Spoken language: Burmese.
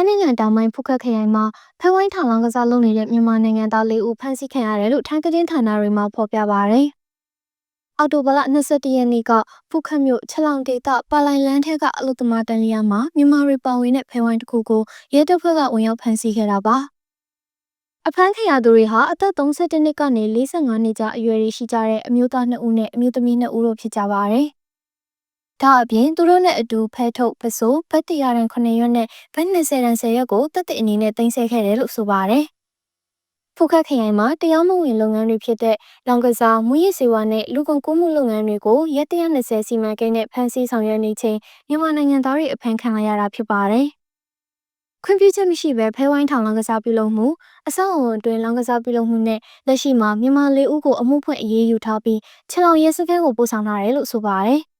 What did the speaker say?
နိုင်ငံတောင်ပိုင်းဖူးခက်ခရိုင်မှာဖဲဝိုင်းထောင်လောင်းကစားလုပ်နေတဲ့မြန်မာနိုင်ငံသား၄ဦးဖမ်းဆီးခံရတယ်လို့ထိုင်းသတင်းဌာနတွေမှာဖော်ပြပါရယ်။အော်တိုဘလ21ရက်နေ့ကဖူးခက်မြို့ချက်လောင်ဒေသပါလိုင်လန်းထဲကအလုသမားတန်လျာမှာမြန်မာတွေပါဝင်တဲ့ဖဲဝိုင်းတစ်ခုကိုရဲတပ်ဖွဲ့ကဝင်ရောက်ဖမ်းဆီးခဲ့တာပါ။အဖမ်းခံရသူတွေဟာအသက်31နှစ်ကနေ45နှစ်ကြားအရွယ်တွေရှိကြတဲ့အမျိုးသား2ဦးနဲ့အမျိုးသမီး2ဦးတို့ဖြစ်ကြပါရယ်။ဒါအပြင်သူတို့နဲ့အတူဖဲထုတ်ပစိုးဘတ်100တန်9ရွက်နဲ့ဘတ်20တန်10ရွက်ကိုတပ်တဲ့အနေနဲ့တင်ဆက်ခဲ့တယ်လို့ဆိုပါတယ်။ဖူးခက်ခရိုင်မှာတရားမဝင်လုပ်ငန်းတွေဖြစ်တဲ့လောင်ကစားမူရစ်စေဝါနဲ့လူကုန်ကူးမှုလုပ်ငန်းတွေကိုရက်120စီမံကိန်းနဲ့ဖမ်းဆီးဆောင်ရွက်နေချိန်မြန်မာနိုင်ငံသားတွေအဖမ်းခံရတာဖြစ်ပါတယ်။ခွင့်ပြုချက်မရှိဘဲဖဲဝိုင်းထောင်လောင်ကစားပြုလုပ်မှုအဆောက်အအုံအတွင်းလောင်ကစားပြုလုပ်မှုနဲ့လက်ရှိမှာမြန်မာ၄ဦးကိုအမှုဖွင့်အရေးယူထားပြီးချက်လောင်ရဲစခန်းကိုပို့ဆောင်ထားတယ်လို့ဆိုပါတယ်။